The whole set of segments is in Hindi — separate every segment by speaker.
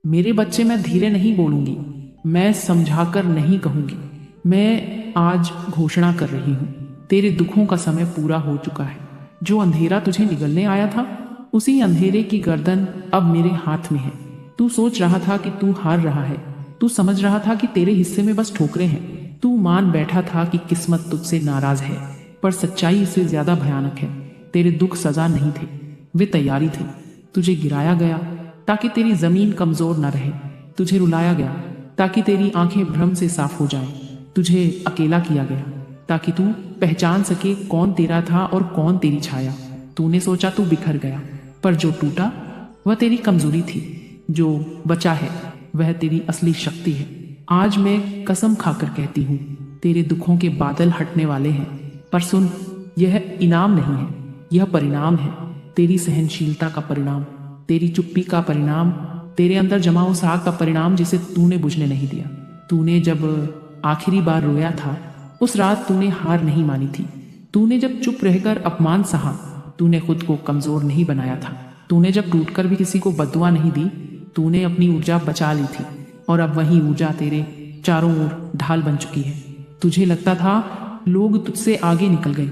Speaker 1: मेरे बच्चे, मैं धीरे नहीं बोलूंगी, मैं समझाकर नहीं कहूंगी। मैं आज घोषणा कर रही हूँ, तेरे दुखों का समय पूरा हो चुका है। जो अंधेरा तुझे निगलने आया था, उसी अंधेरे की गर्दन अब मेरे हाथ में है। तू सोच रहा था कि तू हार रहा है, तू समझ रहा था कि तेरे हिस्से में बस ठोकरें हैं, तू मान बैठा था कि किस्मत तुझसे नाराज है। पर सच्चाई इससे ज्यादा भयानक है। तेरे दुख सजा नहीं थे, वे तैयारी थे। तुझे गिराया गया ताकि तेरी जमीन कमजोर न रहे। तुझे रुलाया गया ताकि तेरी आंखें भ्रम से साफ हो जाएं। तुझे अकेला किया गया ताकि तू पहचान सके कौन तेरा था और कौन तेरी छाया। तूने सोचा तू बिखर गया, पर जो टूटा वह तेरी कमजोरी थी। जो बचा है वह तेरी असली शक्ति है। आज मैं कसम खाकर कहती हूँ, तेरे दुखों के बादल हटने वाले हैं। पर सुन, यह इनाम नहीं है, यह परिणाम है। तेरी सहनशीलता का परिणाम, तेरी चुप्पी का परिणाम, तेरे अंदर जमा उस आग का परिणाम जिसे तूने बुझने नहीं दिया। तूने जब आखिरी बार रोया था, उस रात तूने हार नहीं मानी थी। तूने जब चुप रहकर अपमान सहा, तूने खुद को कमजोर नहीं बनाया था। तूने जब टूटकर भी किसी को बद्दुआ नहीं दी, तूने अपनी ऊर्जा बचा ली थी। और अब वही ऊर्जा तेरे चारों ओर ढाल बन चुकी है। तुझे लगता था लोग तुझसे आगे निकल गए,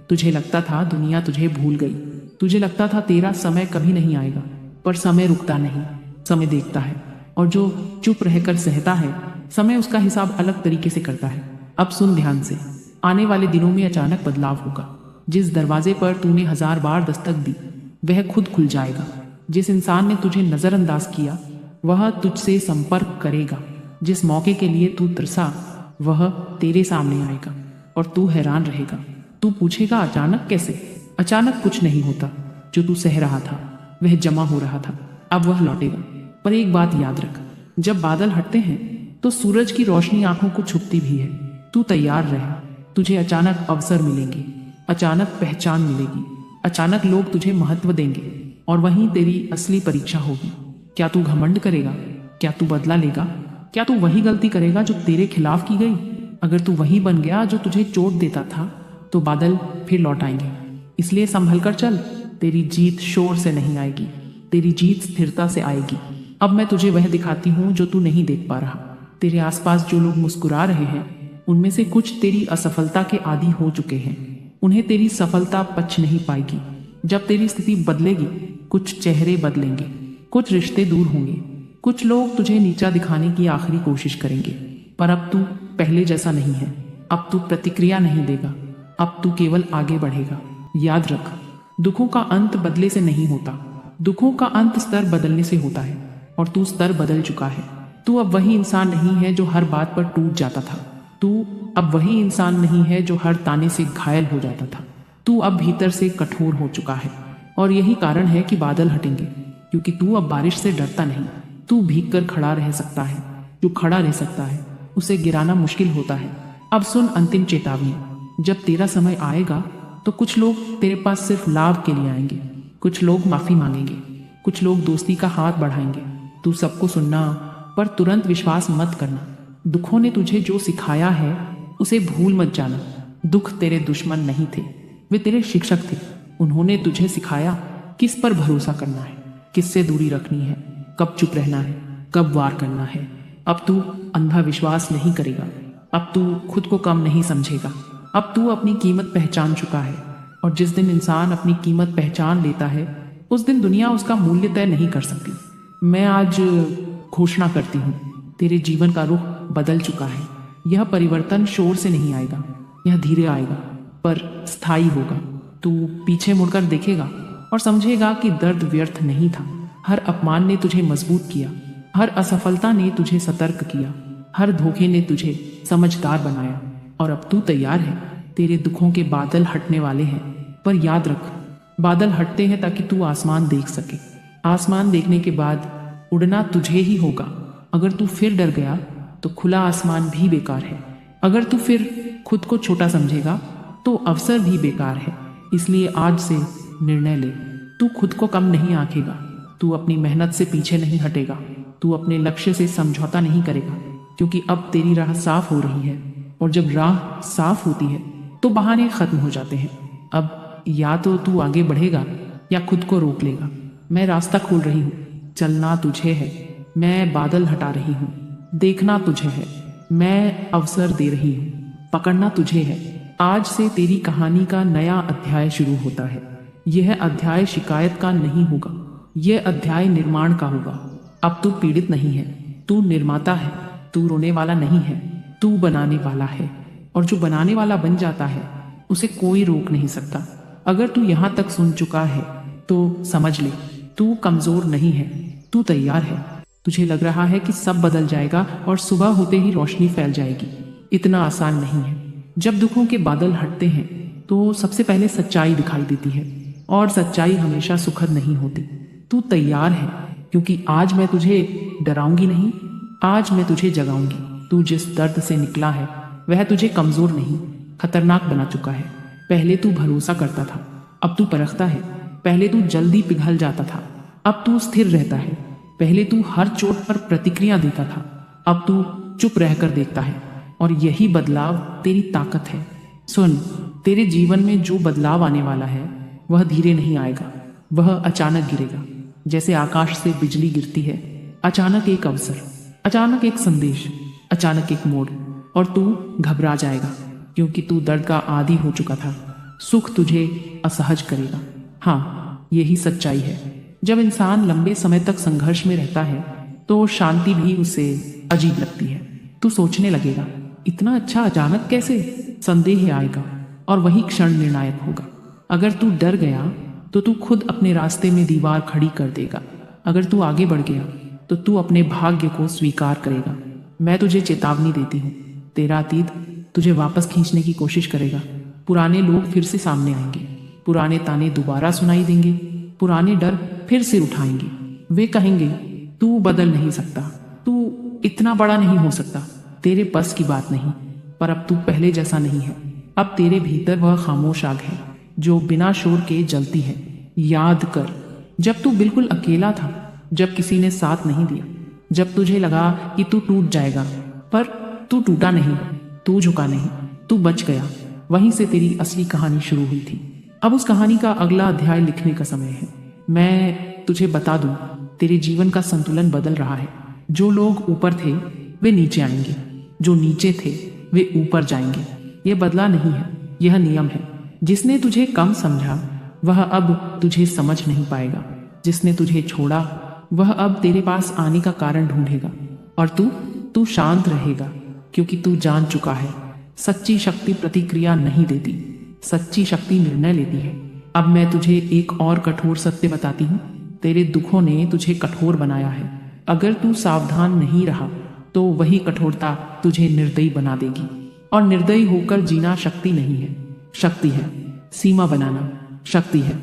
Speaker 1: तुझे लगता था दुनिया तुझे भूल गई, तुझे लगता था तेरा समय कभी नहीं आएगा। पर समय रुकता नहीं, समय देखता है। और जो चुप रहकर सहता है, समय उसका हिसाब अलग तरीके से करता है। अब सुन ध्यान से, आने वाले दिनों में अचानक बदलाव होगा। जिस दरवाजे पर तूने 1000 बार दस्तक दी, वह खुद खुल जाएगा। जिस इंसान ने तुझे नजरअंदाज किया, वह तुझसे संपर्क करेगा। जिस मौके के लिए तू तरसा, वह तेरे सामने आएगा और तू हैरान रहेगा। तू पूछेगा, अचानक कैसे? अचानक कुछ नहीं होता। जो तू सह रहा था वह जमा हो रहा था, अब वह लौटेगा। पर एक बात याद रख, जब बादल हटते हैं तो सूरज की रोशनी आंखों को छुपती भी है। तू तैयार रह, तुझे अचानक अवसर मिलेंगे, अचानक पहचान मिलेगी, अचानक लोग तुझे महत्व देंगे। और वहीं तेरी असली परीक्षा होगी। क्या तू घमंड करेगा? क्या तू बदला लेगा? क्या तू वही गलती करेगा जो तेरे खिलाफ की गई? अगर तू वही बन गया जो तुझे चोट देता था, तो बादल फिर लौट आएंगे। इसलिए संभल कर चल। तेरी जीत शोर से नहीं आएगी, तेरी जीत स्थिरता से आएगी। अब मैं तुझे वह दिखाती हूँ जो तू नहीं देख पा रहा। तेरे आसपास जो लोग मुस्कुरा रहे हैं, उनमें से कुछ तेरी असफलता के आदी हो चुके हैं। उन्हें तेरी सफलता पच नहीं पाएगी। जब तेरी स्थिति बदलेगी, कुछ चेहरे बदलेंगे, कुछ रिश्ते दूर होंगे, कुछ लोग तुझे नीचा दिखाने की आखिरी कोशिश करेंगे। पर अब तू पहले जैसा नहीं है। अब तू प्रतिक्रिया नहीं देगा, अब तू केवल आगे बढ़ेगा। याद रख, दुखों का अंत बदले से नहीं होता, दुखों का अंत स्तर बदलने से होता है। और तू स्तर बदल चुका है। तू अब वही इंसान नहीं है जो हर बात पर टूट जाता था। तू अब वही इंसान नहीं है जो हर ताने से घायल हो जाता था। तू अब भीतर से कठोर हो चुका है। और यही कारण है कि बादल हटेंगे, क्योंकि तू अब बारिश से डरता नहीं। तू भीग कर खड़ा रह सकता है। जो खड़ा रह सकता है, उसे गिराना मुश्किल होता है। अब सुन अंतिम चेतावनी, जब तेरा समय आएगा तो कुछ लोग तेरे पास सिर्फ लाभ के लिए आएंगे, कुछ लोग माफी मांगेंगे, कुछ लोग दोस्ती का हाथ बढ़ाएंगे। तू सबको सुनना, पर तुरंत विश्वास मत करना। दुखों ने तुझे जो सिखाया है उसे भूल मत जाना। दुख तेरे दुश्मन नहीं थे, वे तेरे शिक्षक थे। उन्होंने तुझे सिखाया किस पर भरोसा करना है, किससे दूरी रखनी है, कब चुप रहना है, कब वार करना है। अब तू अंधा विश्वास नहीं करेगा, अब तू खुद को कम नहीं समझेगा। अब तू अपनी कीमत पहचान चुका है। और जिस दिन इंसान अपनी कीमत पहचान लेता है, उस दिन दुनिया उसका मूल्य तय नहीं कर सकती। मैं आज घोषणा करती हूँ, तेरे जीवन का रुख बदल चुका है। यह परिवर्तन शोर से नहीं आएगा, यह धीरे आएगा, पर स्थायी होगा। तू पीछे मुड़कर देखेगा और समझेगा कि दर्द व्यर्थ नहीं था। हर अपमान ने तुझे मजबूत किया, हर असफलता ने तुझे सतर्क किया, हर धोखे ने तुझे समझदार बनाया। और अब तू तैयार है। तेरे दुखों के बादल हटने वाले हैं। पर याद रख, बादल हटते हैं ताकि तू आसमान देख सके। आसमान देखने के बाद उड़ना तुझे ही होगा। अगर तू फिर डर गया तो खुला आसमान भी बेकार है। अगर तू फिर खुद को छोटा समझेगा तो अवसर भी बेकार है। इसलिए आज से निर्णय ले, तू खुद को कम नहीं आंकेगा, तू अपनी मेहनत से पीछे नहीं हटेगा, तू अपने लक्ष्य से समझौता नहीं करेगा। क्योंकि अब तेरी राह साफ हो रही है। और जब राह साफ होती है तो बहाने खत्म हो जाते हैं। अब या तो तू आगे बढ़ेगा या खुद को रोक लेगा। मैं रास्ता खोल रही हूँ, चलना तुझे है। मैं बादल हटा रही हूँ। देखना तुझे है, मैं अवसर दे रही हूँ। पकड़ना तुझे है। आज से तेरी कहानी का नया अध्याय शुरू होता है। यह अध्याय शिकायत का नहीं होगा, यह अध्याय निर्माण का होगा। अब तू पीड़ित नहीं है, तू निर्माता है। तू रोने वाला नहीं है, तू बनाने वाला है। और जो बनाने वाला बन जाता है उसे कोई रोक नहीं सकता। अगर तू यहाँ तक सुन चुका है तो समझ ले, तू कमजोर नहीं है, तू तैयार है। तुझे लग रहा है कि सब बदल जाएगा और सुबह होते ही रोशनी फैल जाएगी। इतना आसान नहीं है। जब दुखों के बादल हटते हैं तो सबसे पहले सच्चाई दिखाई देती है, और सच्चाई हमेशा सुखद नहीं होती। तू तैयार है, क्योंकि आज मैं तुझे डराऊंगी नहीं, आज मैं तुझे जगाऊंगी। तू जिस दर्द से निकला है वह तुझे कमजोर नहीं, खतरनाक बना चुका है। पहले तू भरोसा करता था, अब तू परखता है। पहले तू जल्दी पिघल जाता था, अब तू स्थिर रहता है। पहले तू हर चोट पर प्रतिक्रिया देता था, अब तू चुप रहकर देखता है। और यही बदलाव तेरी ताकत है। सुन, तेरे जीवन में जो बदलाव आने वाला है वह धीरे नहीं आएगा, वह अचानक गिरेगा। जैसे आकाश से बिजली गिरती है, अचानक एक अवसर, अचानक एक संदेश, अचानक एक मोड़, और तू घबरा जाएगा, क्योंकि तू दर्द का आदी हो चुका था। सुख तुझे असहज करेगा। हाँ, यही सच्चाई है। जब इंसान लंबे समय तक संघर्ष में रहता है तो शांति भी उसे अजीब लगती है। तू सोचने लगेगा, इतना अच्छा अचानक कैसे? संदेह आएगा, और वही क्षण निर्णायक होगा। अगर तू डर गया तो तू खुद अपने रास्ते में दीवार खड़ी कर देगा। अगर तू आगे बढ़ गया तो तू अपने भाग्य को स्वीकार करेगा। मैं तुझे चेतावनी देती हूँ, तेरा अतीत तुझे वापस खींचने की कोशिश करेगा। पुराने लोग फिर से सामने आएंगे, पुराने ताने दोबारा सुनाई देंगे, पुराने डर फिर से उठाएंगे। वे कहेंगे, तू बदल नहीं सकता, तू इतना बड़ा नहीं हो सकता, तेरे बस की बात नहीं। पर अब तू पहले जैसा नहीं है। अब तेरे भीतर वह खामोश आग है जो बिना शोर के जलती है। याद कर, जब तू बिल्कुल अकेला था, जब किसी ने साथ नहीं दिया, जब तुझे लगा कि तू टूट जाएगा, पर तू टूटा नहीं, तू झुका नहीं, तू बच गया। वहीं से तेरी असली कहानी शुरू हुई थी। अब उस कहानी का अगला अध्याय लिखने का समय है। मैं तुझे बता दूं, तेरे जीवन का संतुलन बदल रहा है। जो लोग ऊपर थे वे नीचे आएंगे, जो नीचे थे वे ऊपर जाएंगे। यह बदला नहीं है, यह नियम है। जिसने तुझे कम समझा वह अब तुझे समझ नहीं पाएगा। जिसने तुझे छोड़ा वह अब तेरे पास आने का कारण ढूंढेगा। और तू शांत रहेगा, क्योंकि तू जान चुका है, सच्ची शक्ति प्रतिक्रिया नहीं देती, सच्ची शक्ति निर्णय लेती है। अब मैं तुझे एक और कठोर सत्य बताती हूँ। तेरे दुखों ने तुझे कठोर बनाया है। अगर तू सावधान नहीं रहा तो वही कठोरता तुझे निर्दयी बना देगी। और निर्दयी होकर जीना शक्ति नहीं है, शक्ति है सीमा बनाना, शक्ति है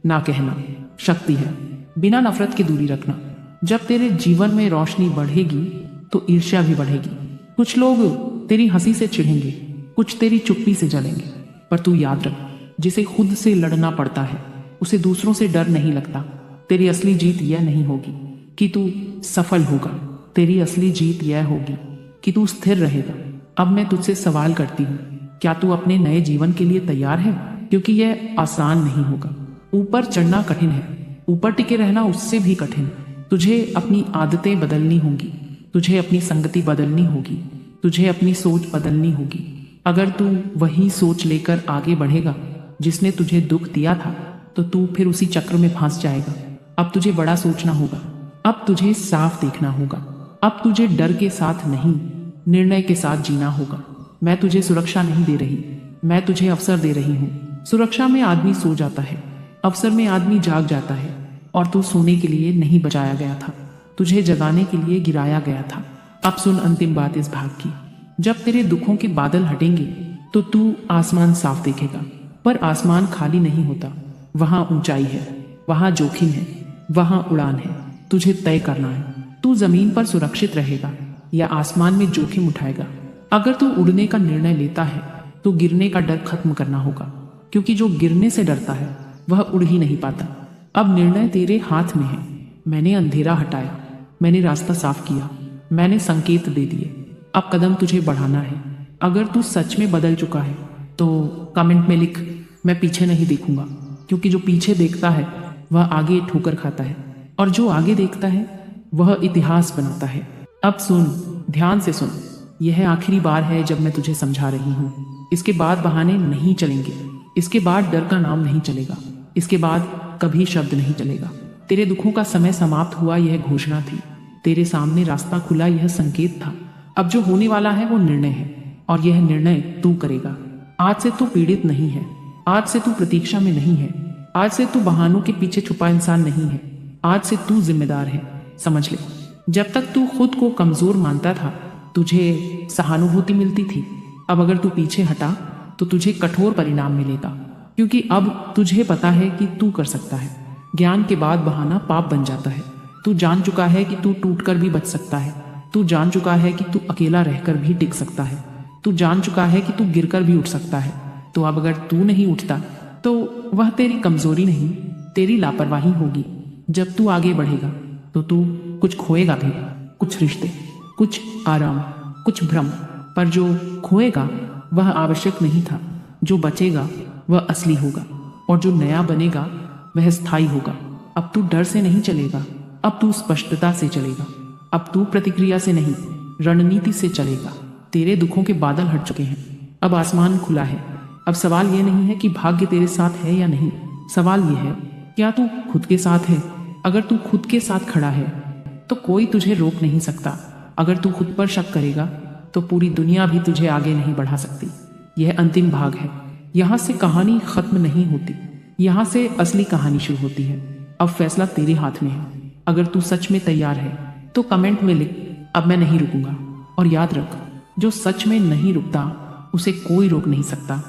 Speaker 1: ना कहना, शक्ति है बिना नफरत की दूरी रखना। जब तेरे जीवन में रोशनी बढ़ेगी तो ईर्ष्या भी बढ़ेगी। कुछ लोग तेरी हंसी से चिढ़ेंगे, कुछ तेरी चुप्पी से जलेंगे। पर तू याद रख, जिसे खुद से लड़ना पड़ता है उसे दूसरों से डर नहीं लगता। तेरी असली जीत यह नहीं होगी कि तू सफल होगा, तेरी असली जीत यह होगी कि तू स्थिर रहेगा। अब मैं तुझसे सवाल करती हूँ, क्या तू अपने नए जीवन के लिए तैयार है? क्योंकि यह आसान नहीं होगा। ऊपर चढ़ना कठिन है, ऊपर टिके रहना उससे भी कठिन। तुझे अपनी आदतें बदलनी होंगी, तुझे अपनी संगति बदलनी होगी, तुझे अपनी सोच बदलनी होगी। अगर तू वही सोच लेकर आगे बढ़ेगा जिसने तुझे दुख दिया था तो तू फिर उसी चक्र में फंस जाएगा। अब तुझे बड़ा सोचना होगा, अब तुझे साफ देखना होगा, अब तुझे डर के साथ नहीं, निर्णय के साथ जीना होगा। मैं तुझे सुरक्षा नहीं दे रही, मैं तुझे अवसर दे रही हूँ। सुरक्षा में आदमी सो जाता है, अवसर में आदमी जाग जाता है। और तू सोने के लिए नहीं बचाया गया था, तुझे जगाने के लिए गिराया गया था। अब सुन अंतिम बात इस भाग की। जब तेरे दुखों के बादल हटेंगे तो तू आसमान साफ देखेगा। पर आसमान खाली नहीं होता, वहां ऊंचाई है, वहां जोखिम है, वहां उड़ान है। तुझे तय करना है, तू जमीन पर सुरक्षित रहेगा या आसमान में जोखिम उठाएगा। अगर तू उड़ने का निर्णय लेता है तो गिरने का डर खत्म करना होगा, क्योंकि जो गिरने से डरता है वह उड़ ही नहीं पाता। अब निर्णय तेरे हाथ में है। मैंने अंधेरा हटाया, मैंने रास्ता साफ किया, मैंने संकेत दे दिए। अब कदम तुझे बढ़ाना है। अगर तू सच में बदल चुका है तो कमेंट में लिख, मैं पीछे नहीं देखूंगा। क्योंकि जो पीछे देखता है वह आगे ठोकर खाता है, और जो आगे देखता है वह इतिहास बनाता है। अब सुन, ध्यान से सुन। यह आखिरी बार है जब मैं तुझे समझा रही हूँ। इसके बाद बहाने नहीं चलेंगे। इसके बाद डर का नाम नहीं चलेगा। इसके बाद कभी शब्द नहीं चलेगा। तेरे दुखों का समय समाप्त हुआ, यह घोषणा थी। तेरे सामने रास्ता खुला, यह संकेत था। अब जो होने वाला है वो निर्णय है, और यह निर्णय तू करेगा। आज से तू पीड़ित नहीं है। आज से तू प्रतीक्षा में नहीं है। आज से तू बहानों के पीछे छुपा इंसान नहीं है। आज से तू जिम्मेदार है। समझ ले, जब तक तू खुद को कमजोर मानता था, तुझे सहानुभूति मिलती थी। अब अगर तू पीछे हटा तो तुझे कठोर परिणाम मिलेगा, क्योंकि अब तुझे पता है कि तू कर सकता है। ज्ञान के बाद बहाना पाप बन जाता है। तू जान चुका है कि तू टूटकर भी बच सकता है। तू जान चुका है कि तू अकेला रहकर भी टिक सकता है। तू जान चुका है कि तू गिरकर भी उठ सकता है। तो अब अगर तू नहीं उठता तो वह तेरी कमजोरी नहीं, तेरी लापरवाही होगी। जब तू आगे बढ़ेगा तो तू कुछ खोएगा भी, कुछ रिश्ते, कुछ आराम, कुछ भ्रम, पर जो खोएगा वह आवश्यक नहीं था। जो बचेगा वह असली होगा, और जो नया बनेगा वह स्थायी होगा। अब तू डर से नहीं चलेगा, अब तू स्पष्टता से चलेगा। अब तू प्रतिक्रिया से नहीं, रणनीति से चलेगा। तेरे दुखों के बादल हट चुके हैं, अब आसमान खुला है। अब सवाल यह नहीं है कि भाग्य तेरे साथ है या नहीं। सवाल यह है, क्या तू खुद के साथ है? अगर तू खुद के साथ खड़ा है तो कोई तुझे रोक नहीं सकता। अगर तू खुद पर शक करेगा तो पूरी दुनिया भी तुझे आगे नहीं बढ़ा सकती। यह अंतिम भाग है। यहाँ से कहानी खत्म नहीं होती, यहाँ से असली कहानी शुरू होती है। अब फैसला तेरे हाथ में है। अगर तू सच में तैयार है तो कमेंट में लिख, अब मैं नहीं रुकूंगा। और याद रख, जो सच में नहीं रुकता उसे कोई रोक नहीं सकता।